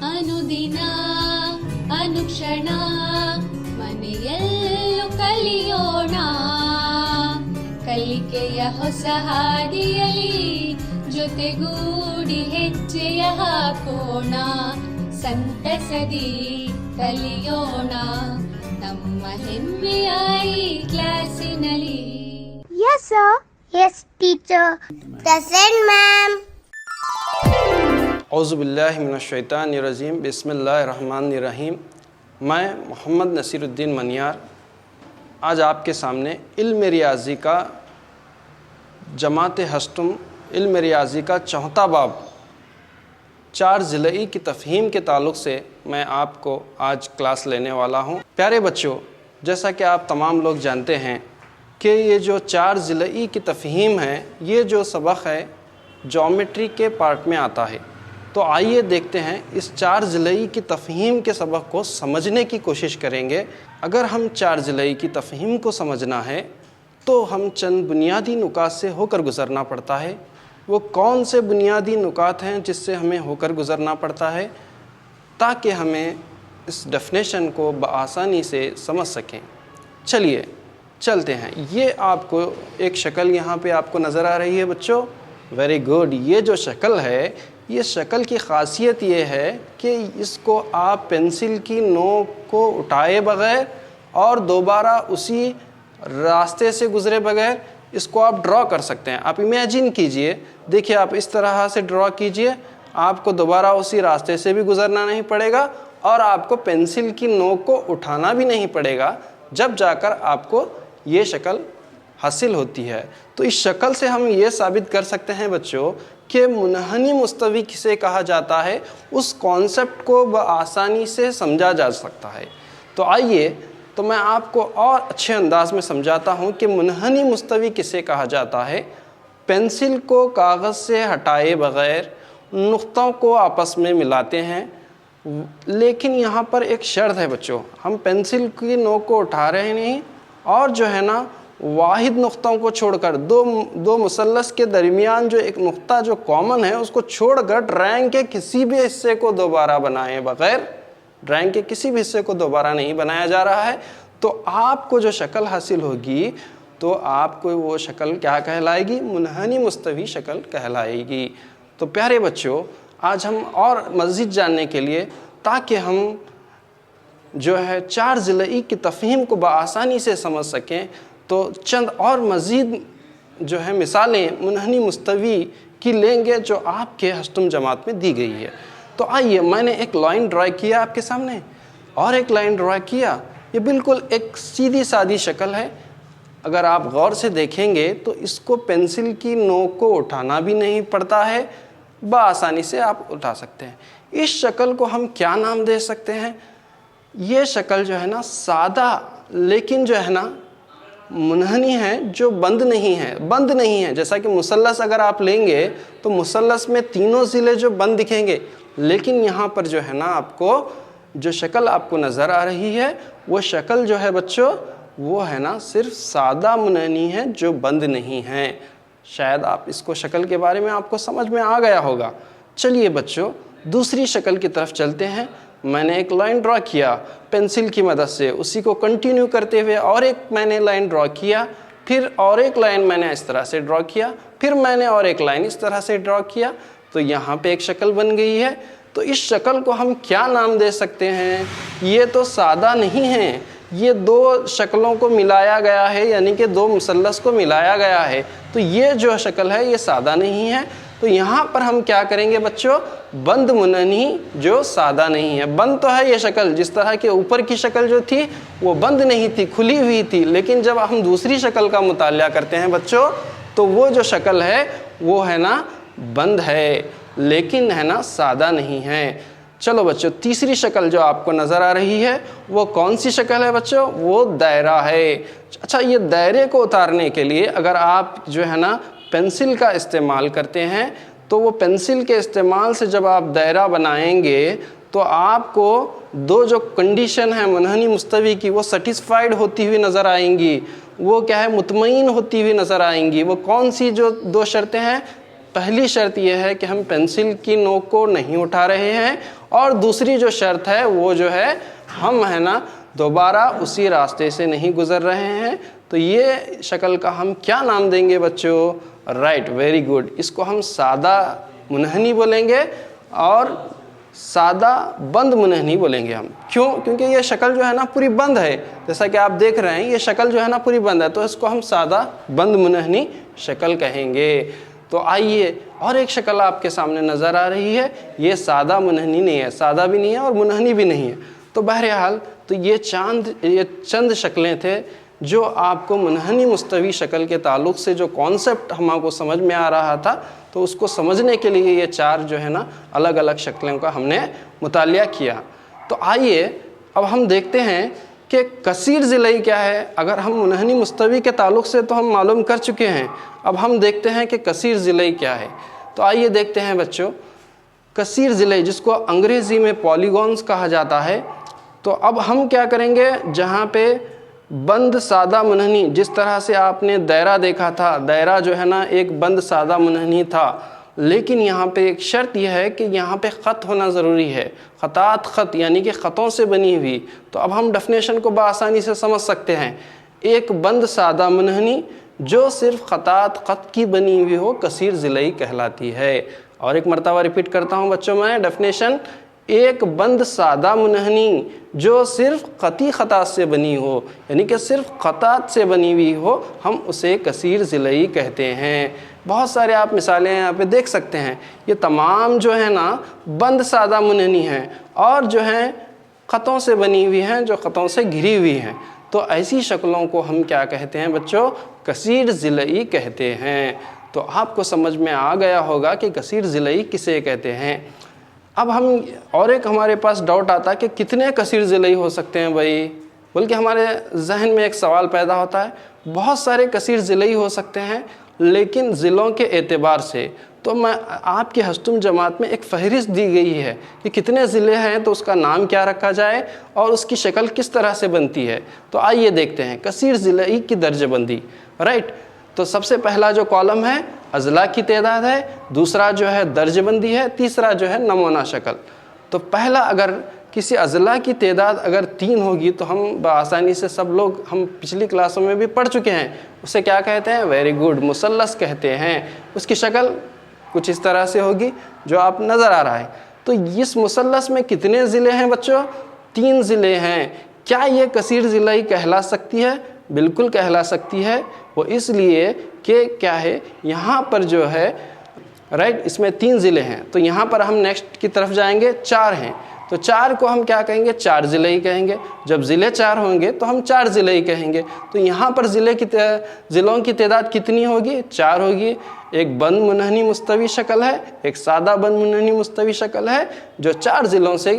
ಅನುದಿನ ಅನುಕ್ಷಣ ಮನೆಯಲ್ಲೂ ಕಲಿಯೋಣ, ಕಲಿಕೆಯ ಹೊಸ ಹಾದಿಯಲಿ ಜೊತೆಗೂಡಿ ಹೆಜ್ಜೆಯ ಹಾಕೋಣ, ಸಂತಸದಿ ಕಲಿಯೋಣ ನಮ್ಮ ಹೆಮ್ಮೆಯ ಈ ಕ್ಲಾಸಿನಲ್ಲಿ. Yes, sir. Yes, teacher. Present, ma'am. औज़ुबिल्लाहिमिनश्शैतानिर्रजीम, बिस्मिल्लाहिर्रहमानिर्रहीम। मैं मोहम्मद नसीरुद्दीन मनियार आज आपके सामने इल्म रियाज़ी का जमात हस्तम इल्म रियाज़ी का चौथा बाब 4 ज़िलई की तफ़हीम के ताल्लुक़ से मैं आपको आज क्लास लेने वाला हूँ। प्यारे बच्चों, जैसा कि आप तमाम लोग जानते हैं कि ये जो 4 ज़िलई की तफ़हीम है, ये जो सबक है ज्योमेट्री के पार्ट में आता है। तो आइए देखते हैं इस 4 ज़िलई की तफ़हीम के सबक को समझने की कोशिश करेंगे। अगर हम 4 ज़िलई की तफ़हीम को समझना है तो हम चंद बुनियादी नुकात से होकर गुज़रना पड़ता है। वो कौन से बुनियादी नुकात हैं जिससे हमें होकर गुज़रना पड़ता है ताकि हमें इस डेफिनेशन को बआसानी से समझ सकें। चलिए चलते हैं। ये आपको एक शक्ल यहाँ पे आपको नज़र आ रही है बच्चों, वेरी गुड। ये जो शक्ल है, ये शक्ल की ख़ासियत ये है कि इसको आप पेंसिल की नोक को उठाए बग़ैर और दोबारा उसी रास्ते से गुज़रे बग़ैर इसको आप ड्रॉ कर सकते हैं। आप इमेजिन कीजिए, देखिए आप इस तरह से ड्रॉ कीजिए, आपको दोबारा उसी रास्ते से भी गुज़रना नहीं पड़ेगा और आपको पेंसिल की नोक को उठाना भी नहीं पड़ेगा, जब जाकर आपको ये शक्ल हासिल होती है। तो इस शक्ल से हम ये साबित कर सकते हैं बच्चों कि मुनहनी मुस्तवी किसे कहा जाता है, उस कॉन्सेप्ट को बआसानी से समझा जा सकता है। तो आइए तो मैं आपको और अच्छे अंदाज में समझाता हूँ कि मुनहनी मुस्तवी किसे कहा जाता है। पेंसिल को कागज़ से हटाए बग़ैर नुक्तों को आपस में मिलाते हैं, लेकिन यहाँ पर एक शर्त है बच्चों, हम पेंसिल की नोक को उठा रहे नहीं और जो है ना वाहिद नुक्तों को छोड़कर दो मुसल्लस के दरमियान जो एक नुक्ता जो कॉमन है उसको छोड़कर ड्राइंग के किसी भी हिस्से को दोबारा बनाए बग़ैर, ड्राइंग के किसी भी हिस्से को दोबारा नहीं बनाया जा रहा है। तो आपको जो शक्ल हासिल होगी तो आपको वो शक्ल क्या कहलाएगी, मुनहनी मुस्तवी शक्ल कहलाएगी। तो प्यारे बच्चों, आज हम और मज़ीद जानने के लिए, ताकि हम जो है 4 ज़िलई की तफ़हीम को बआसानी से समझ सकें, तो चंद और मज़ीद जो है मिसालें मुनहनी मुस्तवी की लेंगे जो आपके हस्तम जमात में दी गई है। तो आइए, मैंने एक लाइन ड्रा किया आपके सामने और एक लाइन ड्रा किया। ये बिल्कुल एक सीधी सादी शक्ल है। अगर आप गौर से देखेंगे तो इसको पेंसिल की नोक को उठाना भी नहीं पड़ता है, बआसानी से आप उठा सकते हैं। इस शक्ल को हम क्या नाम दे सकते हैं? ये शक्ल जो है ना सादा, लेकिन जो है ना मुनहनी है, जो बंद नहीं है। जैसा कि मुसल्लस अगर आप लेंगे तो मुसल्लस में तीनों ज़िले जो बंद दिखेंगे, लेकिन यहाँ पर जो है ना आपको जो शक्ल आपको नज़र आ रही है वो शक्ल जो है बच्चों वो है ना सिर्फ सादा मुनहनी है, जो बंद नहीं है। शायद आप इसको शक्ल के बारे में आपको समझ में आ गया होगा। चलिए बच्चों, दूसरी शक्ल की तरफ चलते हैं। मैंने एक लाइन ड्रा किया पेंसिल की मदद से, उसी को कंटिन्यू करते हुए और एक मैंने लाइन ड्रा किया, फिर और एक लाइन मैंने इस तरह से ड्रा किया, फिर मैंने और एक लाइन इस तरह से ड्रा किया, तो यहाँ पे एक शक्ल बन गई है। तो इस शक्ल को हम क्या नाम दे सकते हैं? ये तो सादा नहीं है, ये 2 शक्लों को मिलाया गया है, यानी कि 2 मुसल्लस को मिलाया गया है। तो ये जो शक्ल है ये सादा नहीं है। तो यहाँ पर हम क्या करेंगे बच्चों, बंद मुनहनी जो सादा नहीं है। बंद तो है ये शक्ल, जिस तरह के ऊपर की शक्ल जो थी वो बंद नहीं थी, खुली हुई थी, लेकिन जब हम दूसरी शक्ल का मुतालिया करते हैं बच्चों तो वो जो शक्ल है वो है ना बंद है, लेकिन है ना सादा नहीं है। चलो बच्चों, तीसरी शक्ल जो आपको नज़र आ रही है वो कौन सी शक्ल है बच्चों? वो दायरा है। अच्छा, ये दायरे को उतारने के लिए अगर आप जो है ना पेंसिल का इस्तेमाल करते हैं तो वो पेंसिल के इस्तेमाल से जब आप दायरा बनाएंगे तो आपको 2 जो कंडीशन है मुनहनी मुस्तवी की वो सेटिस्फाइड होती हुई नज़र आएंगी। वो क्या है, मुतमईन होती हुई नज़र आएंगी। वो कौन सी जो 2 शर्तें हैं? पहली शर्त यह है कि हम पेंसिल की नोक को नहीं उठा रहे हैं, और दूसरी जो शर्त है वो जो है हम है ना दोबारा उसी रास्ते से नहीं गुज़र रहे हैं। तो ये शक्ल का हम क्या नाम देंगे बच्चों? राइट, वेरी गुड, इसको हम सादा मुनहनी बोलेंगे और सादा बंद मुनहनी बोलेंगे हम। क्यों? क्योंकि ये शक्ल जो है ना पूरी बंद है, जैसा कि आप देख रहे हैं ये शक्ल जो है ना पूरी बंद है, तो इसको हम सादा बंद मुनहनी शक्ल कहेंगे। तो आइए और एक शक्ल आपके सामने नज़र आ रही है, ये सादा मुनहनी नहीं है, सादा भी नहीं है और मुनहनी भी नहीं है। तो बहरहाल तो ये चंद शक्लें थे जो आपको मुनहनी मुस्तवी शक्ल के ताल्लुक़ से जो कॉन्सेप्ट हमको समझ में आ रहा था, तो उसको समझने के लिए ये चार जो है ना अलग अलग शक्लों का हमने मुतालिया किया। तो आइए अब हम देखते हैं कि कसीर ज़िलई क्या है। अगर हम मुनहनी मुस्तवी के ताल्लुक़ से तो हम मालूम कर चुके हैं, अब हम देखते हैं कि कसीर ज़िलई क्या है। तो आइए देखते हैं बच्चों, कसीर ज़िलई जिसको अंग्रेज़ी में पॉलीगॉन्स कहा जाता है। तो अब हम क्या करेंगे, जहाँ पे बंद सादा मुनहनी, जिस तरह से आपने दायरा देखा था, दायरा जो है ना एक बंद सादा मुनहनी था, लेकिन यहाँ पे एक शर्त यह है कि यहाँ पे ख़त होना ज़रूरी है, ख़तात ख़त यानी कि ख़तों से बनी हुई। तो अब हम डेफिनेशन को बआसानी से समझ सकते हैं, एक बंद सादा मुनहनी जो सिर्फ ख़तात ख़त की बनी हुई हो कसीर ज़िलई कहलाती है। और एक मरतबा रिपीट करता हूँ बच्चों मैं डेफिनेशन, एक बंद सादा मुनहनी जो सिर्फ ख़ती ख़तात से बनी हो, यानी कि सिर्फ ख़तात से बनी हुई हो, हम उसे कसीर ज़िलई कहते हैं। बहुत सारे आप मिसालें यहाँ पे देख सकते हैं, ये तमाम जो है ना बंद सादा मुनहनी हैं और जो हैं ख़तों से बनी हुई हैं, जो ख़तों से घिरी हुई हैं। तो ऐसी शक्लों को हम क्या कहते हैं बच्चों? कसीर ज़िलई कहते हैं। तो आपको समझ में आ गया होगा कि कसीर ज़िलई किसे कहते हैं। अब हम और एक हमारे पास डाउट आता है कि कितने कसीर ज़िलई हो सकते हैं भाई, बल्कि हमारे जहन में एक सवाल पैदा होता है, बहुत सारे कसीर ज़िलई हो सकते हैं, लेकिन ज़िलों के एतबार से तो मैं आपकी हस्तुम जमात में एक फ़हरिस्त दी गई है कि कितने ज़िले हैं, तो उसका नाम क्या रखा जाए और उसकी शक्ल किस तरह से बनती है। तो आइए देखते हैं कसीर ज़िलई की दर्जबंदी। राइट, तो सबसे पहला जो कॉलम है अज़ला की तादाद है, दूसरा जो है दर्जबंदी है, तीसरा जो है नमूना शक्ल। तो पहला अगर किसी अज़ला की तादाद अगर 3 होगी तो हम बआसानी से सब लोग हम पिछली क्लासों में भी पढ़ चुके हैं, उसे क्या कहते हैं? वेरी गुड, मुसल्लस कहते हैं। उसकी शक्ल कुछ इस तरह से होगी जो आप नज़र आ रहा है। तो इस मुसल्लस में कितने ज़िले हैं बच्चों? 3 ज़िले हैं। क्या ये कसीर ज़िलई कहला सकती है? बिल्कुल कहला सकती है। वो इसलिए कि क्या है, यहाँ पर जो है राइट इसमें 3 ज़िले हैं, तो यहाँ पर हम नेक्स्ट की तरफ जाएंगे, 4 हैं, तो 4 को हम क्या कहेंगे? 4 ज़िलई कहेंगे। जब ज़िले 4 होंगे तो हम 4 ज़िलई कहेंगे। तो यहाँ पर ज़िलों की तादाद कितनी होगी? 4 होगी। एक बंद मुनहनी मुस्तवी शक्ल है, एक सादा बंद मुनहनी मुस्तवी शक्ल है जो 4 ज़िलों से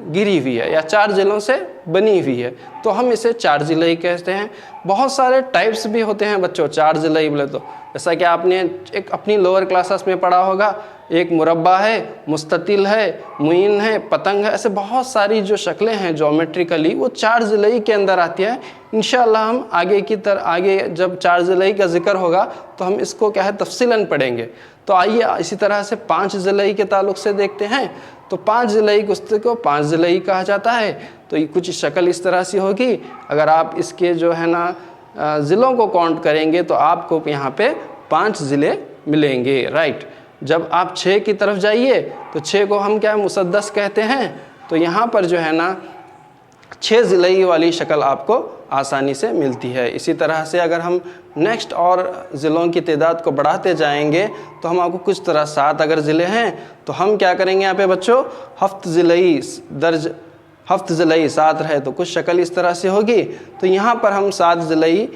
गिरी हुई है या 4 ज़िलों से बनी हुई है, तो हम इसे 4 ज़िलई कहते हैं। बहुत सारे टाइप्स भी होते हैं बच्चों 4 ज़िलई बोले तो, जैसा कि आपने एक अपनी लोअर क्लासेस में पढ़ा होगा, एक मुरब्बा है, मुस्ततिल है, मुइन है, पतंग है, ऐसे बहुत सारी जो शक्लें हैं ज्योमेट्रिकली वो 4 ज़िलई के अंदर आती है। इंशाअल्लाह हम आगे जब 4 ज़िलई का जिक्र होगा तो हम इसको क्या है तफसीलन पढ़ेंगे। तो आइए इसी तरह से 5 ज़िलई के ताल्लुक़ से देखते हैं। तो 5 ज़िलई को 5 ज़िलई कहा जाता है। तो ये कुछ शक्ल इस तरह से होगी। अगर आप इसके जो है ना ज़िलों को काउंट करेंगे तो आपको यहाँ पे 5 ज़िले मिलेंगे। राइट, जब आप 6 की तरफ जाइए तो 6 को हम क्या मुसद्दस कहते हैं। तो यहाँ पर जो है ना 6 ज़िलई वाली शक्ल आपको आसानी से मिलती है। इसी तरह से अगर हम नेक्स्ट और ज़िलों की तादाद को बढ़ाते जाएंगे तो हम आपको कुछ तरह 7 अगर ज़िले हैं तो हम क्या करेंगे यहाँ पे बच्चों? हफ्त ज़िलई 7 रहे तो कुछ शक्ल इस तरह से होगी। तो यहाँ पर हम 7 ज़िलई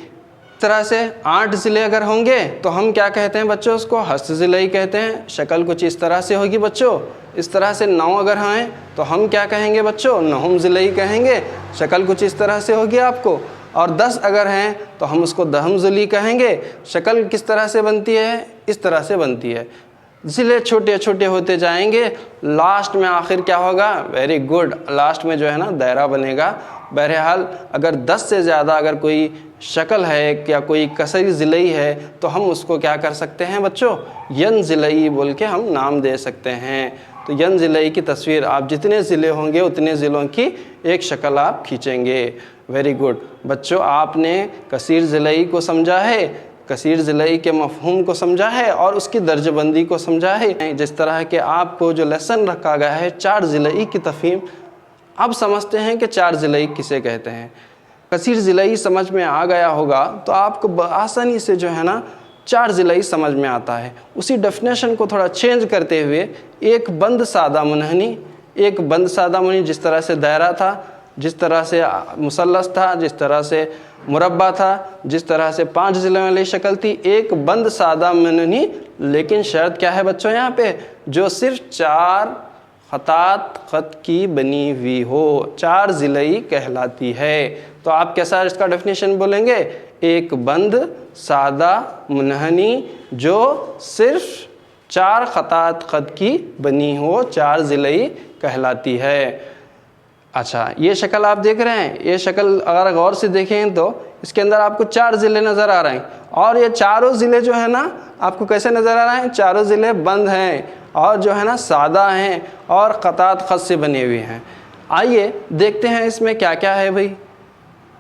तरह से 8 ज़िले अगर होंगे तो हम क्या कहते हैं बच्चों? उसको हस्त ज़िलई कहते हैं। शक्ल कुछ इस तरह से होगी बच्चों। इस तरह से 9 अगर हैं तो हम क्या कहेंगे बच्चों? नहुम ज़िलई कहेंगे। शक्ल कुछ इस तरह से होगी आपको। और 10 अगर हैं तो हम उसको दहम ज़िलई कहेंगे। शक्ल किस तरह से बनती है? इस तरह से बनती है। ज़िले छोटे छोटे होते जाएंगे, लास्ट में आखिर क्या होगा? वेरी गुड, लास्ट में जो है ना दायरा बनेगा। बहरहाल अगर 10 से ज़्यादा अगर कोई शक्ल है या कोई कसीर ज़िलई है तो हम उसको क्या कर सकते हैं बच्चों? यन ज़िलई बोल के हम नाम दे सकते हैं। तो यन ज़िलई की तस्वीर, आप जितने ज़िले होंगे उतने ज़िलों की एक शक्ल आप खींचेंगे। वेरी गुड बच्चों, आपने कसीर ज़िलई को समझा है, कसीर ज़िलई के मफ़हूम को समझा है और उसकी दर्जबंदी को समझा है। जिस तरह के आपको जो लेसन रखा गया है 4 ज़िलई की तफ़हीम, अब समझते हैं कि 4 ज़िलई किसे कहते हैं। कसीर ज़िलई समझ में आ गया होगा तो आपको आसानी से जो है ना 4 ज़िलई समझ में आता है। उसी डेफिनेशन को थोड़ा चेंज करते हुए एक बंद सादा मुनहनी, एक बंद सादा मुनहनी जिस तरह से दायरा था, जिस तरह से मुसल्लस था, जिस तरह से मुरब्बा था, जिस तरह से 5 ज़िलों वाली शक्ल थी, एक बंद सादा मुनहनी, लेकिन शर्त क्या है बच्चों यहाँ पे? जो सिर्फ 4 खत की बनी हुई हो, 4 ज़िलई कहलाती है। तो आप कैसा इसका डेफिनेशन बोलेंगे? एक बंद सादा मुनहनी जो सिर्फ 4 खत की बनी हो, 4 ज़िलई कहलाती है। अच्छा, ये शक्ल आप देख रहे हैं, ये शक्ल अगर गौर से देखें तो इसके अंदर आपको 4 ज़िले नज़र आ रहे हैं और ये चारों ज़िले जो है ना आपको कैसे नज़र आ रहे हैं? चारों ज़िले बंद हैं और जो है ना सादा हैं और खत से बने हुए हैं। आइए देखते हैं इसमें क्या क्या है भाई।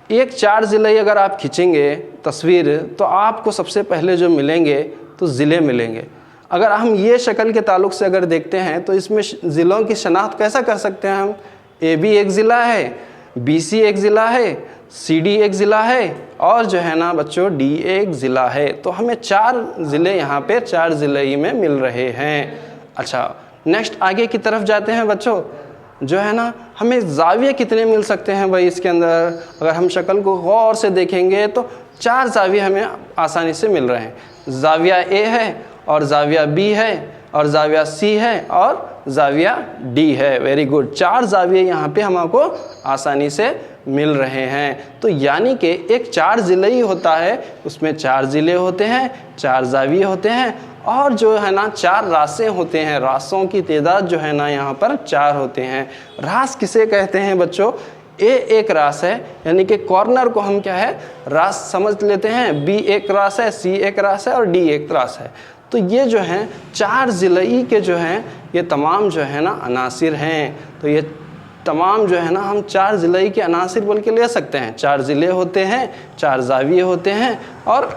एक 4 ज़िले अगर आप खींचेंगे तस्वीर तो आपको सबसे पहले जो मिलेंगे तो ज़िले मिलेंगे। अगर हम ये शक्ल के ताल्लुक़ से अगर देखते हैं तो इसमें ज़िलों की शनाख्त कैसा कर सकते हैं हम? AB एक ज़िला है, BC एक ज़िला है, CD एक ज़िला है और जो है ना बच्चों D एक ज़िला है। तो हमें 4 ज़िले यहाँ पे 4 ज़िले में मिल रहे हैं। अच्छा, नेक्स्ट आगे की तरफ जाते हैं बच्चों। जो है ना हमें ज़ाविये कितने मिल सकते हैं भाई इसके अंदर? अगर हम शक्ल को गौर से देखेंगे तो 4 ज़ाविये हमें आसानी से मिल रहे हैं। ज़ाविया A है और ज़ाविया B है और ज़ाविया C है और ज़ाविया D है। वेरी गुड, 4 ज़ाविये यहाँ पे हमको आसानी से मिल रहे हैं। तो यानी कि एक 4 ज़िलई होता है, उसमें 4 ज़िले होते हैं, 4 ज़ाविये होते हैं और जो है ना 4 रासें होते हैं। रासों की तादाद जो है ना यहाँ पर 4 होते हैं। रास किसे कहते हैं बच्चों? A एक रास है, यानी कि कॉर्नर को हम क्या है रास समझ लेते हैं। B एक रास है, C एक रास है और D एक रास है। तो ये जो हैं 4 ज़िलई के जो हैं ये तमाम जो है ना अनासिर हैं। तो ये तमाम जो है ना हम 4 ज़िलई के अनासिर बोल के ले सकते हैं। 4 ज़िले होते हैं, 4 ज़ाविये होते हैं और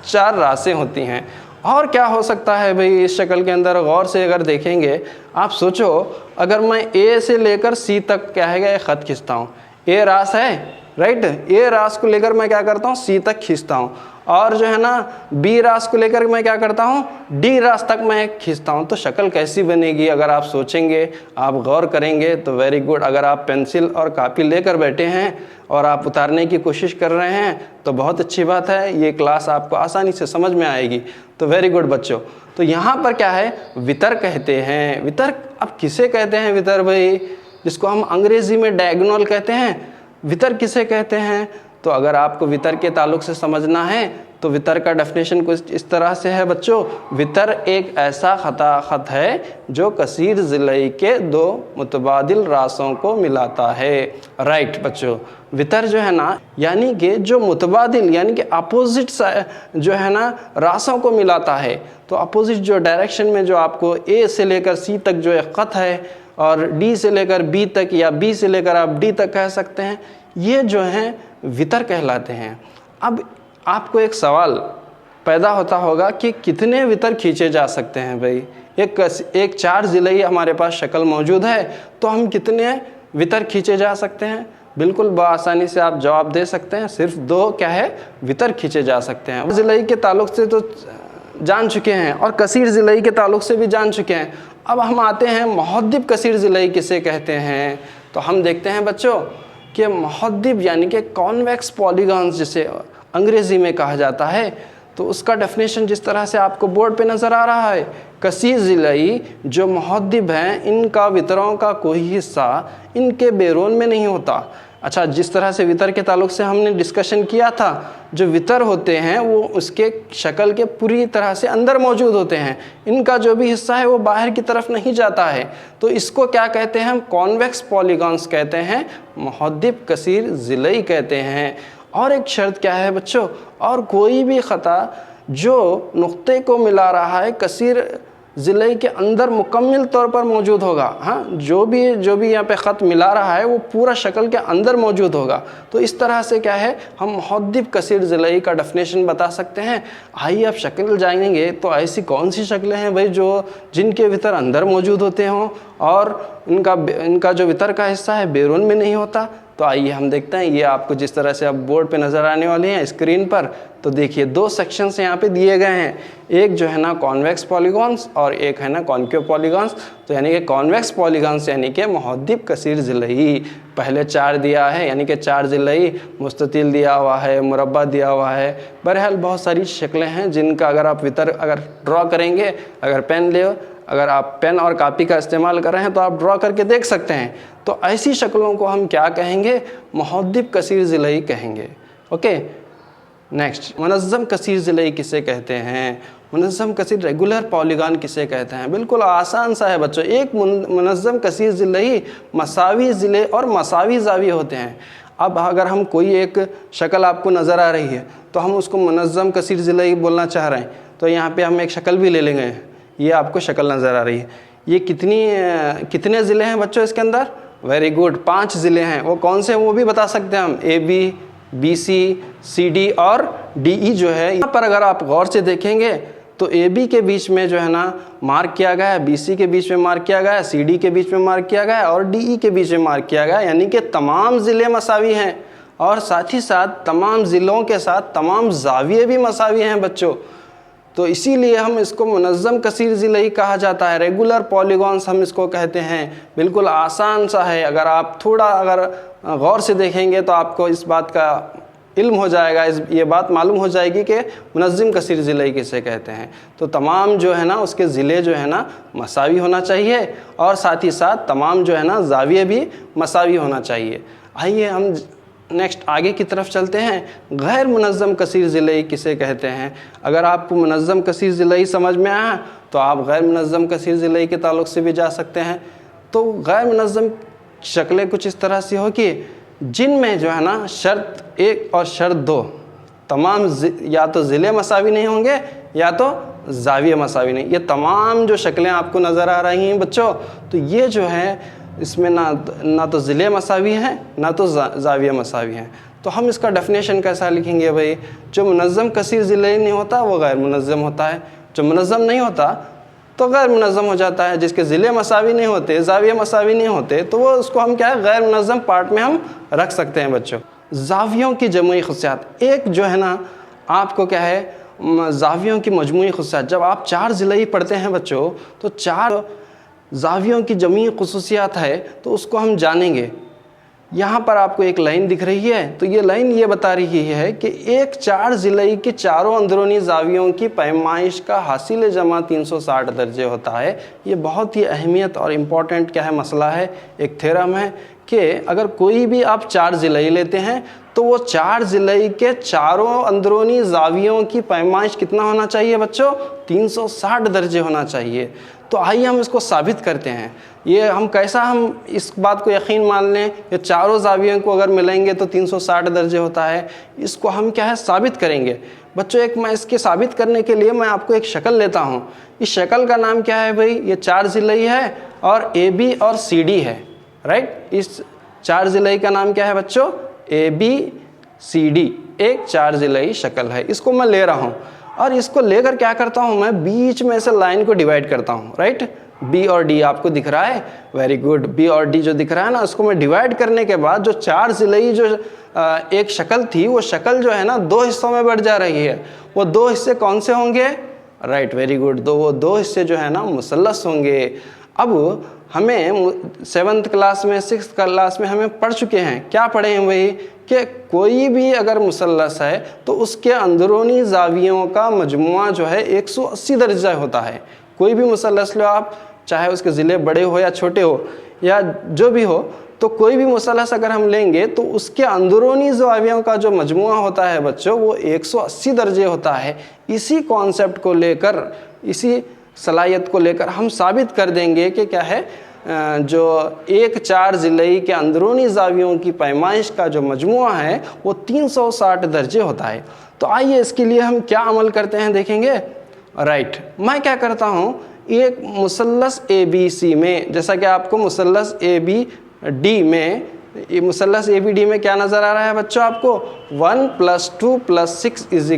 4 रासें होती हैं। और क्या हो सकता है भाई इस शक्ल के अंदर? गौर से अगर देखेंगे, आप सोचो अगर मैं A से लेकर C तक क्या है एक ख़त खींचता हूँ, A रास है राइट, A रास को लेकर मैं क्या करता हूँ C तक खींचता हूँ और जो है ना B रास को लेकर मैं क्या करता हूँ D रास तक मैं खींचता हूँ। तो शक्ल कैसी बनेगी अगर आप सोचेंगे, आप गौर करेंगे तो वेरी गुड। अगर आप पेंसिल और कापी लेकर बैठे हैं और आप उतारने की कोशिश कर रहे हैं तो बहुत अच्छी बात है, ये क्लास आपको आसानी से समझ में आएगी। तो वेरी गुड बच्चों। तो यहाँ पर क्या है, वितर कहते हैं। वितर अब किसे कहते हैं वितर भाई? जिसको हम अंग्रेज़ी में डायगोनल कहते हैं, वितर किसे कहते हैं? तो अगर आपको वितर के ताल्लुक़ से समझना है तो वितर का डेफिनेशन कुछ इस तरह से है बच्चों। वितर एक ऐसा खत है जो कसीर ज़िलई के 2 मुतबादिल रासों को मिलाता है। राइट बच्चों, वितर जो है ना यानी कि जो मुतबादिल यानी कि अपोजिट जो है ना रासों को मिलाता है। तो अपोजिट जो डायरेक्शन में जो आपको A से लेकर C तक जो एक ख़त है और D से लेकर B तक या B से लेकर आप D तक कह सकते हैं, ये जो हैं वितर कहलाते हैं। अब आपको एक सवाल पैदा होता होगा कि कितने वितर खींचे जा सकते हैं भाई? एक 4 ज़िलई हमारे पास शक्ल मौजूद है तो हम कितने वितर खींचे जा सकते हैं? बिल्कुल बआसानी से आप जवाब दे सकते हैं, सिर्फ 2 क्या है वितर खींचे जा सकते हैं। ज़िलई के ताल्लुक़ से तो जान चुके हैं और कसीर ज़िलई के ताल्लुक़ से भी जान चुके हैं। अब हम आते हैं मुहद्दिब कसीर ज़िलई किसे कहते हैं। तो हम देखते हैं बच्चों कि मुहद्दिब यानी कि कॉन्वेक्स पॉलीगॉन्स जिसे अंग्रेज़ी में कहा जाता है, तो उसका डेफिनेशन जिस तरह से आपको बोर्ड पे नज़र आ रहा है, कसीर ज़िलई जो मुहद्दिब हैं इनका वितरों का कोई हिस्सा इनके बैरून में नहीं होता। अच्छा, जिस तरह से वितर के ताल्लुक से हमने डिस्कशन किया था, जो वितर होते हैं वो उसके शक्ल के पूरी तरह से अंदर मौजूद होते हैं, इनका जो भी हिस्सा है वो बाहर की तरफ नहीं जाता है। तो इसको क्या कहते हैं हम? कॉन्वेक्स पॉलीगॉन्स कहते हैं, मुहद्दिब कसीर ज़िलई कहते हैं। और एक शर्त क्या है बच्चों? और कोई भी ख़ता जो नुक्ते को मिला रहा है कसीर ज़िलई के अंदर मुकम्मल तौर पर मौजूद होगा। हाँ, जो भी यहाँ पे ख़त मिला रहा है वो पूरा शक्ल के अंदर मौजूद होगा। तो इस तरह से क्या है, हम मुहद्दिब कसीर ज़िलई का डेफिनेशन बता सकते हैं। आइए अब शक्ल जानेंगे, तो ऐसी कौन सी शक्लें हैं भाई जिनके वितर अंदर मौजूद होते हों और इनका जो वितर का हिस्सा है बैरून में नहीं होता। तो आइए हम देखते हैं। ये आपको जिस तरह से अब बोर्ड पे नज़र आने वाले हैं स्क्रीन पर, तो देखिए 2 सेक्शंस यहाँ पे दिए गए हैं। एक जो है ना कॉन्वेक्स पॉलीगॉन्स और एक है ना कॉन्केव पॉलीगॉन्स। तो यानी कि कॉन्वेक्स पॉलीगॉन्स यानी कि मुहद्दिब कसीर ज़िलई, पहले 4 दिया है, यानी कि 4 ज़िलई, मुस्ततिल दिया हुआ है, मुरब्बा दिया हुआ है। बहरहाल बहुत सारी शक्लें हैं जिनका अगर आप वितर ड्रॉ करेंगे, अगर आप पेन और कापी का इस्तेमाल कर रहे हैं तो आप ड्रॉ करके देख सकते हैं। तो ऐसी शक्लों को हम क्या कहेंगे? मुहद्दिब कसीर ज़िलई कहेंगे। ओके, नेक्स्ट, मुनज़्ज़म कसीर ज़िलई किसे कहते हैं? मुनज़्ज़म कसीर रेगुलर पॉलीगॉन किसे कहते हैं? बिल्कुल आसान सा है बच्चों। एक मुनज़्ज़म कसीर ज़िलई मसावी ज़िले और मसावी ज़ाविये होते हैं। अब अगर हम कोई एक शक्ल आपको नज़र आ रही है तो हम उसको मुनज़्ज़म कसीर ज़िलई बोलना चाह रहे हैं, तो यहाँ पे हम एक शक्ल भी ले लेंगे। ये आपको शक्ल नज़र आ रही है। ये कितने ज़िले हैं बच्चों इसके अंदर? वेरी गुड, 5 ज़िले हैं। वो कौन से हैं वो भी बता सकते हैं हम। AB, BC, CD और DE जो है, यहाँ पर अगर आप गौर से देखेंगे तो AB के बीच में जो है ना मार्क किया गया है, BC के बीच में मार्क किया गया है, CD के बीच में मार्क किया गया है और DE के बीच में मार्क किया गया है। यानी कि तमाम ज़िले मसावी हैं और साथ ही साथ तमाम ज़िलों के साथ तमाम ज़ाविये भी मसावी हैं बच्चों। तो इसीलिए हम इसको मुनज़्ज़म कसीर ज़िलई कहा जाता है। रेगुलर पॉलीगॉन्स हम इसको कहते हैं। बिल्कुल आसान सा है। अगर आप थोड़ा गौर से देखेंगे तो आपको इस बात का इल्म हो जाएगा, ये बात मालूम हो जाएगी कि मुनज़्ज़म कसीर ज़िलई किसे कहते हैं। तो तमाम जो है ना उसके ज़िले जो है ना मसावी होना चाहिए और साथ ही साथ तमाम जो है ना ज़ाविये भी मसावी होना चाहिए। आइए हम नेक्स्ट आगे की तरफ चलते हैं। गैर मुनज़्ज़म कसीर ज़िलई किसे कहते हैं? अगर आपको मुनज़्ज़म कसीर ज़िलई समझ में आया तो आप गैर मुनज़्ज़म कसीर ज़िलई के ताल्लुक़ से भी जा सकते हैं। तो गैर मुनज़्ज़म शक्लें कुछ इस तरह से हो कि जिनमें जो है ना शर्त 1 और शर्त 2 तमाम या तो ज़िले मसावी नहीं होंगे या तो ज़ाविये मसावी नहीं। ये तमाम जो शक्लें आपको नज़र आ रही हैं बच्चों, तो ये जो है इसमें ना तो ज़िले मसावी हैं ना तो ज़ाविये मसावी हैं। तो हम इसका डेफिनेशन कैसा लिखेंगे भाई? जो मुनज़्ज़म कसीर ज़िलई नहीं होता वो गैर मुनज़्ज़म होता है, जो मुनज़्ज़म नहीं होता तो गैर मुनज़्ज़म हो जाता है। जिसके ज़िले मसावी नहीं होते, ज़ाविये मसावी नहीं होते, तो वो उसको हम क्या है गैर मुनज़्ज़म पार्ट में हम रख सकते हैं बच्चों। ज़ावियों की जमुई ख़ुसूसियात, एक जो है ना आपको क्या है ज़ावियों की मजमूई ख़ुसूसियात। जब आप 4 ज़िलई पढ़ते हैं बच्चों तो 4 ज़ावियों की जमी ख़ुसूसियात है तो उसको हम जानेंगे। यहाँ पर आपको एक लाइन दिख रही है, तो ये लाइन ये बता रही है कि एक 4 ज़िलई के चारों अंदरूनी ज़ावियों की पैमाइश का हासिल जमा 360 दर्जे होता है। ये बहुत ही अहमियत और इम्पॉर्टेंट क्या है मसला है, एक थ्योरम है कि अगर कोई भी आप 4 ज़िलई लेते हैं तो वो 4 ज़िलई के चारों अंदरूनी ज़ावियों की पैमाइश कितना होना चाहिए बच्चों? 360 दर्जे होना चाहिए। तो आइए हम इसको साबित करते हैं। ये हम कैसा हम इस बात को यकीन मान लें कि चारों ज़ावियों को अगर मिलेंगे तो 360 दर्जे होता है। इसको हम क्या है साबित करेंगे बच्चों। मैं इसके साबित करने के लिए मैं आपको एक शक्ल लेता हूँ। इस शक्ल का नाम क्या है भाई? ये 4 ज़िलई है और AB और CD है, राइट। इस 4 ज़िलई का नाम क्या है बच्चों? ABCD, एक 4 ज़िलई शक्ल है। इसको मैं ले रहा हूँ और इसको लेकर क्या करता हूँ मैं बीच में से लाइन को डिवाइड करता हूँ, राइट। B और D आपको दिख रहा है, वेरी गुड। B और D जो दिख रहा है ना, उसको मैं डिवाइड करने के बाद जो 4 ज़िलई जो एक शक्ल थी वो शक्ल जो है ना 2 हिस्सों में बढ़ जा रही है। वो 2 हिस्से कौन से होंगे? Right, very good. वो 2 हिस्से जो है ना मुसल्लस होंगे। अब हमें 7th क्लास में 6th क्लास में हमें पढ़ चुके हैं, क्या पढ़े हैं भाई? कि कोई भी अगर मुसल्लस है तो उसके अंदरूनी ज़ावियों का मजमुआ जो है 180 दर्जा होता है। कोई भी मुसल्लस लो आप, चाहे उसके ज़िले बड़े हो या छोटे हो या जो भी हो, تو کوئی بھی مثلث اگر ہم لیں گے تو اس کے اندرونی زاویوں کا جو مجموعہ ہوتا ہے بچوں وہ 180 درجے ہوتا ہے۔ اسی کانسیپٹ کو لے کر، اسی صلاحیت کو لے کر ہم ثابت کر دیں گے کہ کیا ہے، جو ایک 4 ضلعی کے اندرونی زاویوں کی پیمائش کا جو مجموعہ ہے وہ 360 درجے ہوتا ہے۔ تو آئیے اس کے لیے ہم کیا عمل کرتے ہیں دیکھیں گے۔ رائٹ، میں کیا کرتا ہوں، ایک مثلث اے بی سی میں، جیسا کہ آپ کو مثلث اے بی ڈی میں، یہ مثلث اے بی ڈی میں کیا نظر آ رہا ہے بچوں آپ کو، 1 + 2 + 6 =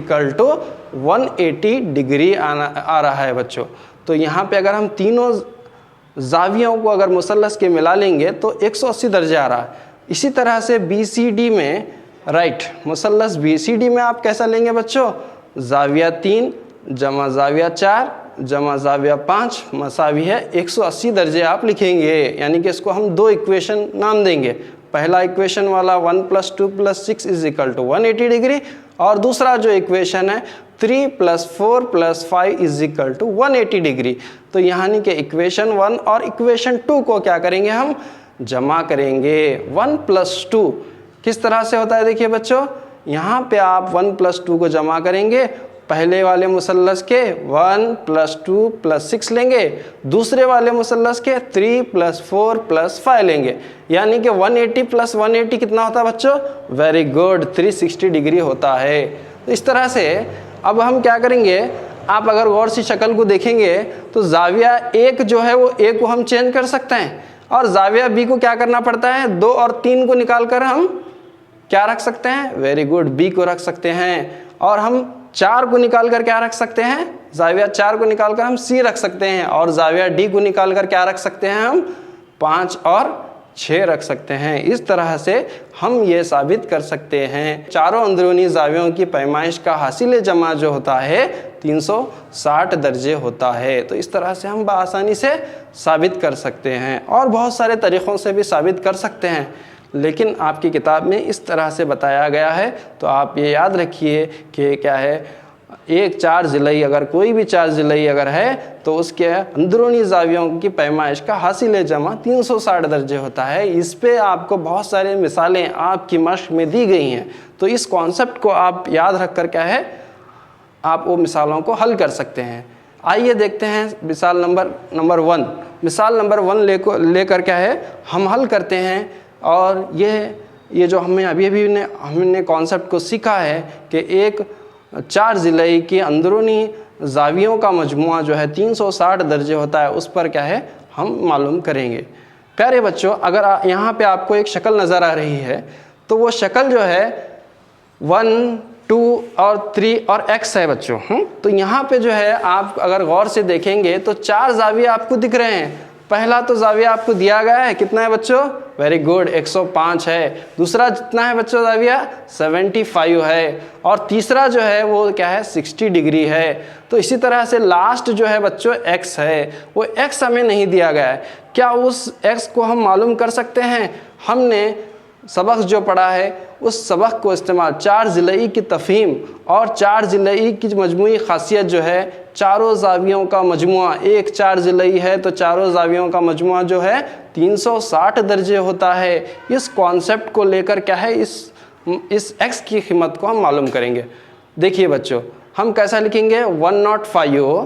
180 ڈگری آ رہا ہے بچوں۔ تو یہاں پہ اگر ہم تینوں زاویوں کو اگر مثلث کے ملا لیں گے تو 180 درجے آ رہا ہے۔ اسی طرح سے بی سی ڈی میں، رائٹ، مثلث بی سی ڈی میں آپ کیسا لیں گے بچوں، زاویہ 3 جمع زاویہ 4 جمع زاویہ 5 مساوی ہے 180 درجے آپ لکھیں گے، یعنی کہ اس کو ہم 2 ایکویشن نام دیں گے۔ پہلا ایکویشن والا 1 + 2 + 6 = 180 ڈگری، اور دوسرا جو ایکویشن ہے 3 + 4 + 5 = 180 ڈگری۔ تو یعنی کہ ایکویشن 1 اور ایکویشن 2 کو کیا کریں گے، ہم جمع کریں گے۔ 1 + 2 کس طرح سے ہوتا ہے دیکھیے بچوں، یہاں پہ آپ 1 + 2 کو جمع کریں گے، پہلے والے مثلث کے 1 + 2 + 6 لیں گے، دوسرے والے مثلث کے 3 + 4 + 5 لیں گے، یعنی کہ 180 + 180 کتنا ہوتا ہے بچوں، ویری گڈ، 360 ڈگری ہوتا ہے۔ تو اس طرح سے اب ہم کیا کریں گے، آپ اگر غور سے شکل کو دیکھیں گے تو زاویہ 1 جو ہے وہ A کو ہم چینج کر سکتے ہیں، اور زاویہ B کو کیا کرنا پڑتا ہے، 2 اور 3 کو نکال کر ہم کیا رکھ سکتے ہیں، ویری گڈ، B کو رکھ سکتے ہیں، اور ہم 4 کو نکال کر کیا رکھ سکتے ہیں، زاویہ 4 کو نکال کر ہم C رکھ سکتے ہیں، اور زاویہ D کو نکال کر کیا رکھ سکتے ہیں، ہم 5 اور 6 رکھ سکتے ہیں۔ اس طرح سے ہم یہ ثابت کر سکتے ہیں چاروں اندرونی زاویوں کی پیمائش کا حاصل جمع جو ہوتا ہے 360 درجے ہوتا ہے۔ تو اس طرح سے ہم بآسانی سے ثابت کر سکتے ہیں، اور بہت سارے طریقوں سے بھی ثابت کر سکتے ہیں، لیکن آپ کی کتاب میں اس طرح سے بتایا گیا ہے۔ تو آپ یہ یاد رکھیے کہ کیا ہے، ایک 4 ضلعی، اگر کوئی بھی 4 ضلعی اگر ہے تو اس کے اندرونی زاویوں کی پیمائش کا حاصل جمع 360 درجے ہوتا ہے۔ اس پہ آپ کو بہت سارے مثالیں آپ کی مشق میں دی گئی ہیں، تو اس کانسیپٹ کو آپ یاد رکھ کر کیا ہے، آپ وہ مثالوں کو حل کر سکتے ہیں۔ آئیے دیکھتے ہیں مثال نمبر 1۔ مثال نمبر 1 لے کر کیا ہے ہم حل کرتے ہیں، اور یہ جو ہم نے کانسیپٹ کو سیکھا ہے کہ ایک 4 ضلعی کی اندرونی زاویوں کا مجموعہ جو ہے 360 درجے ہوتا ہے، اس پر کیا ہے ہم معلوم کریں گے۔ پیارے بچوں، اگر یہاں پہ آپ کو ایک شکل نظر آ رہی ہے تو وہ شکل جو ہے 1 2 اور 3 اور x ہے بچوں۔ تو یہاں پہ جو ہے آپ اگر غور سے دیکھیں گے تو 4 زاویے آپ کو دکھ رہے ہیں۔ پہلا تو زاویہ آپ کو دیا گیا ہے، کتنا ہے بچوں، ویری گڈ، 105 ہے۔ دوسرا جتنا ہے بچوں زاویہ 75 ہے، اور تیسرا جو ہے وہ کیا ہے 60 ڈگری ہے۔ تو اسی طرح سے لاسٹ جو ہے بچوں x ہے، وہ x ہمیں نہیں دیا گیا ہے۔ کیا اس x کو ہم معلوم کر سکتے ہیں؟ ہم نے سبق جو پڑھا ہے اس سبق کو استعمال 4 ضلعی کی تفہیم اور 4 ضلعی کی مجموعی خاصیت جو ہے چاروں زاویوں کا مجموعہ، ایک 4 ضلعی ہے تو چاروں زاویوں کا مجموعہ جو ہے 360 درجے ہوتا ہے۔ اس کانسیپٹ کو لے کر کیا ہے اس x کی قیمت کو ہم معلوم کریں گے۔ دیکھیے بچوں، ہم کیسا لکھیں گے، 105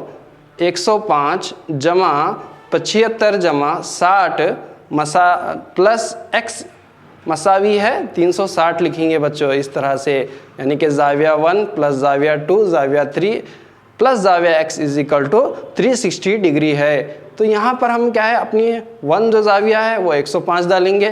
105 جمع 75 جمع 60 پلس x مساوی ہے 360 لکھیں گے بچوں اس طرح سے، یعنی کہ زاویہ 1 پلس زاویہ 2 زاویہ 3 پلس زاویہ x = 360 ڈگری ہے۔ تو یہاں پر ہم کیا ہے اپنی 1 جو زاویہ ہے وہ 105 ڈالیں گے،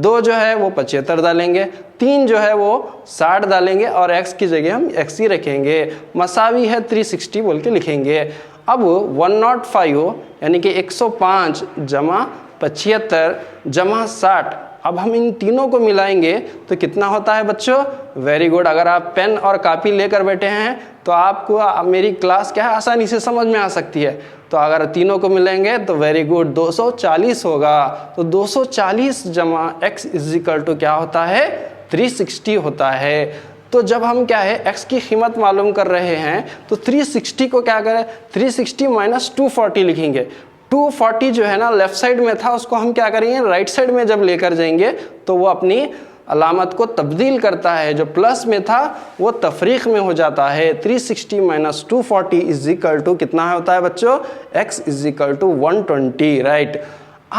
2 جو ہے وہ 75 ڈالیں گے، 3 جو ہے وہ 60 ڈالیں گے، اور x کی جگہ ہم x ہی رکھیں گے، مساوی ہے 360 بول کے لکھیں گے۔ اب 105 یعنی کہ 105 جمع 75 جمع 60، اب ہم ان تینوں کو ملائیں گے تو کتنا ہوتا ہے بچوں، ویری گڈ، اگر آپ پین اور کاپی لے کر بیٹھے ہیں تو آپ کو میری کلاس کیا ہے آسانی سے سمجھ میں آ سکتی ہے۔ تو اگر تینوں کو ملیں گے تو ویری گڈ 240 ہوگا، تو 240 جمع x = کیا ہوتا ہے 360 ہوتا ہے۔ تو جب ہم کیا ہے x کی قیمت معلوم کر رہے ہیں تو 360 کو کیا کریں، 360 - 240 لکھیں گے۔ 240 جو ہے نا لیفٹ سائڈ میں تھا، اس کو ہم کیا کریں گے رائٹ سائڈ میں جب لے کر جائیں گے تو وہ اپنی علامت کو تبدیل کرتا ہے، جو پلس میں تھا وہ تفریق میں ہو جاتا ہے۔ 360 - 240 از اکول ٹو کتنا ہوتا ہے بچوں؟ x is equal to 120، right.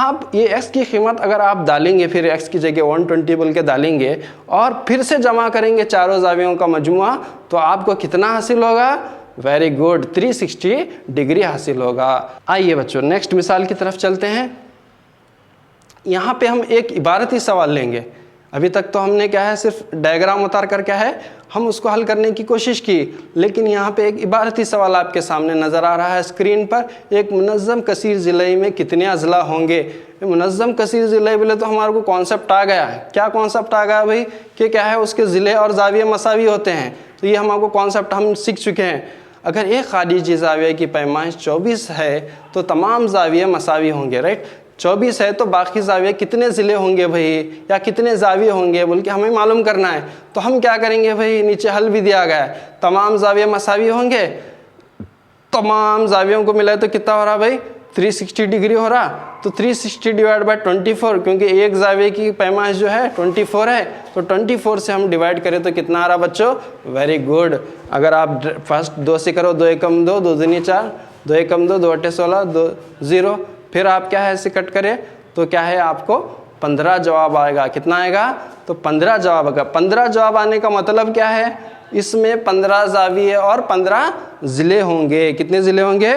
آپ یہ x کی قیمت اگر آپ ڈالیں گے، پھر x کی جگہ 120 بول کے ڈالیں گے اور پھر سے جمع کریں گے چاروں زاویوں کا مجموعہ، تو آپ کو کتنا حاصل ہوگا؟ ویری گڈ، 360 ڈگری حاصل ہوگا۔ آئیے بچوں نیکسٹ مثال کی طرف چلتے ہیں۔ یہاں پہ ہم ایک عبارتی سوال لیں گے۔ ابھی تک تو ہم نے کیا ہے صرف ڈائیگرام اتار کر کیا ہے ہم اس کو حل کرنے کی کوشش کی، لیکن یہاں پہ ایک عبارتی سوال آپ کے سامنے نظر آ رہا ہے اسکرین پر۔ ایک منظم کثیر ضلعی میں کتنے اضلاع ہوں گے؟ منظم کثیر ضلعی بولے تو ہمارے کو کانسیپٹ آ گیا ہے۔ کیا کانسیپٹ آ گیا بھائی؟ کہ کیا ہے اس کے ضلع اور زاویے مساوی ہوتے ہیں، تو یہ ہمارے کو کانسیپٹ ہم سیکھ چکے ہیں۔ اگر ایک خارجی زاویہ کی پیمائش 24 ہے تو تمام زاویے مساوی ہوں گے، رائٹ۔ 24 ہے تو باقی زاویے کتنے ضلع ہوں گے بھائی، یا کتنے زاویے ہوں گے بول کے ہمیں معلوم کرنا ہے۔ تو ہم کیا کریں گے بھائی، نیچے حل بھی دیا گیا ہے، تمام زاویے مساوی ہوں گے، تمام زاویوں کو ملائے تو کتنا ہو رہا بھائی؟ 360 ڈگری ہو رہا۔ تو 360 ڈیوائڈ بائی 24، کیونکہ ایک زاویے کی پیمائش جو ہے 24 ہے، تو 24 سے ہم ڈیوائڈ کریں تو کتنا آ رہا بچوں؟ Very good. اگر آپ فرسٹ 2 سے کرو، 2 ایکم 2، 2 دونی 4، 2 ایکم 2، 2 اٹھے 16، 2 0، پھر آپ کیا ہے اسے کٹ کرے تو کیا ہے آپ کو 15 جواب آئے گا۔ کتنا آئے گا؟ تو 15 جواب آئے گا۔ 15 جواب آنے کا مطلب کیا ہے؟ اس میں 15 زاویے اور 15 ضلع ہوں گے۔ کتنے ضلع ہوں گے؟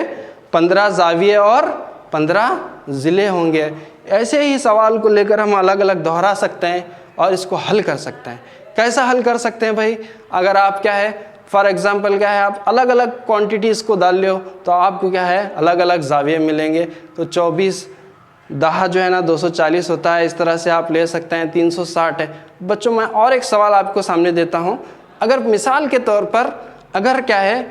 15 زاویے اور 15 ضلع ہوں گے۔ ایسے ہی سوال کو لے کر ہم الگ الگ دہرا سکتے ہیں اور اس کو حل کر سکتے ہیں۔ کیسا حل کر سکتے ہیں بھائی؟ اگر آپ کیا ہے فار ایگزامپل کیا ہے آپ الگ الگ کوانٹیٹیز کو ڈال لو تو آپ کو کیا ہے الگ الگ زاویے ملیں گے۔ تو 24 10 جو ہے نا 240 ہوتا ہے، اس طرح سے آپ لے سکتے ہیں۔ 360 ہے۔ بچوں میں اور ایک سوال آپ کو سامنے دیتا ہوں۔ اگر مثال کے طور پر اگر کیا ہے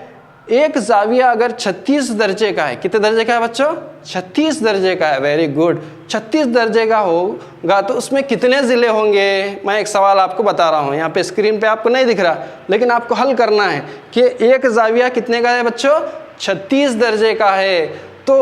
ایک زاویہ اگر 36 درجے کا ہے، کتنے درجے کا ہے بچوں؟ 36 درجے کا ہے، ویری گڈ۔ 36 درجے کا ہوگا تو اس میں کتنے ضلع ہوں گے؟ میں ایک سوال آپ کو بتا رہا ہوں، یہاں پہ اسکرین پہ آپ کو نہیں دکھ رہا، لیکن آپ کو حل کرنا ہے کہ ایک زاویہ کتنے کا ہے بچوں؟ 36 درجے کا ہے، تو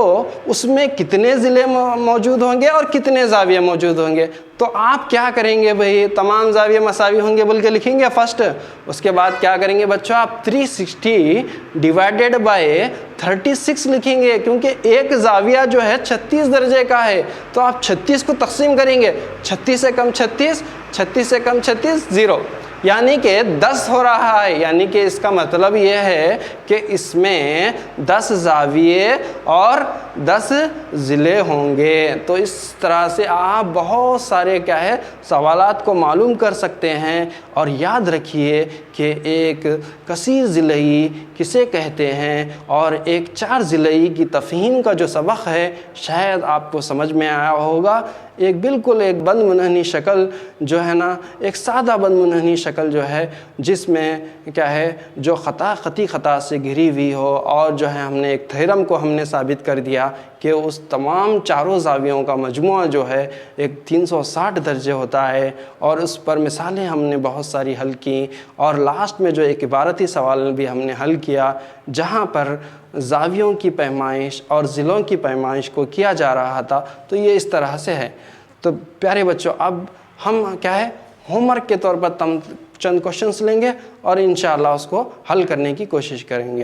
اس میں کتنے ضلع موجود ہوں گے اور کتنے زاویے موجود ہوں گے؟ تو آپ کیا کریں گے بھائی؟ تمام زاویے مساوی ہوں گے بول کے لکھیں گے فرسٹ، اس کے بعد کیا کریں گے بچوں؟ آپ 360 ڈیوائڈیڈ بائی 36 لکھیں گے، کیونکہ ایک زاویہ جو ہے 36 درجے کا ہے، تو آپ 36 کو تقسیم کریں گے، 36 سے کم 36، 36 سے کم 36، 0، یعنی کہ 10 ہو رہا ہے۔ یعنی کہ اس کا مطلب یہ ہے کہ اس میں 10 زاویے اور 10 ضلع ہوں گے۔ تو اس طرح سے آپ بہت سارے کیا ہے سوالات کو معلوم کر سکتے ہیں۔ اور یاد رکھیے کہ ایک کثیر ضلعی کسے کہتے ہیں اور ایک 4 ضلعی کی تفہیم کا جو سبق ہے شاید آپ کو سمجھ میں آیا ہوگا۔ ایک بالکل ایک بند منحنی شکل جو ہے نا، ایک سادہ بند منحنی شکل جو ہے جس میں کیا ہے جو خطی خطا سے گھری ہوئی ہو، اور جو ہے ہم نے ایک تھیرم کو ہم نے ثابت کر دیا کہ اس تمام چاروں زاویوں کا مجموعہ جو ہے ایک 360 درجے ہوتا ہے، اور اس پر مثالیں ہم نے بہت ساری حل کی، اور لاسٹ میں جو ایک عبارتی سوال بھی ہم نے حل کیا جہاں پر زاویوں کی پیمائش اور ضلعوں کی پیمائش کو کیا جا رہا تھا۔ تو یہ اس طرح سے ہے۔ تو پیارے بچوں اب ہم کیا ہے ہوم ورک کے طور پر چند کوشچنس لیں گے اور انشاءاللہ اس کو حل کرنے کی کوشش کریں گے۔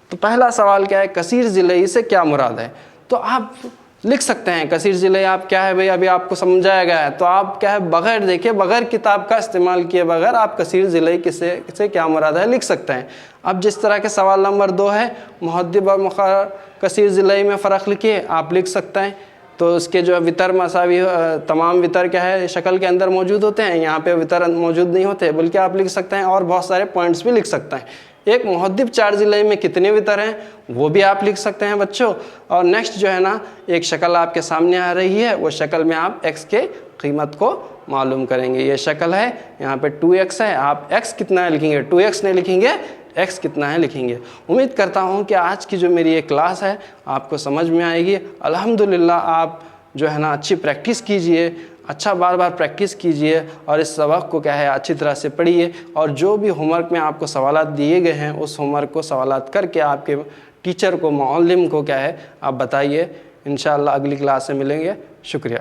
تو پہلا سوال کیا ہے؟ کثیر ضلعی سے کیا مراد ہے؟ تو آپ لکھ سکتے ہیں کثیر ضلعی آپ کیا ہے بھئی، ابھی آپ کو سمجھایا گیا ہے، تو آپ کیا ہے بغیر دیکھے بغیر کتاب کا استعمال کیے بغیر آپ کثیر ضلعی سے کیا مراد ہے لکھ سکتے ہیں۔ اب جس طرح کے سوال نمبر 2 ہے محدب اور مقرر کثیر ضلعی میں فرق لکھیے، آپ لکھ سکتے ہیں۔ تو اس کے جو وتر مساوی تمام وتر کیا ہے شکل کے اندر موجود ہوتے ہیں، یہاں پہ وتر موجود نہیں ہوتے، بلکہ آپ لکھ سکتے ہیں اور بہت سارے پوائنٹس بھی لکھ سکتے ہیں۔ ایک محدب 4 ضلعی میں کتنے وتر ہیں وہ بھی آپ لکھ سکتے ہیں بچوں۔ اور نیکسٹ جو ہے نا ایک شکل آپ کے سامنے آ رہی ہے، وہ شکل میں آپ x کے قیمت کو معلوم کریں گے۔ یہ شکل ہے، یہاں پہ 2x ہے، آپ x کتنا ہے لکھیں گے، 2x نہیں لکھیں گے، x کتنا ہے لکھیں گے۔ امید کرتا ہوں کہ آج کی جو میری یہ کلاس ہے آپ کو سمجھ میں آئے گی۔ الحمدللہ آپ جو ہے نا اچھی پریکٹس کیجئے، اچھا بار بار پریکٹس کیجئے، اور اس سبق کو کیا ہے اچھی طرح سے پڑھیے، اور جو بھی ہوم ورک میں آپ کو سوالات دیے گئے ہیں اس ہوم ورک کو سوالات کر کے آپ کے ٹیچر کو معلم کو کیا ہے آپ بتائیے۔ انشاءاللہ اگلی کلاس سے ملیں گے. شکریہ.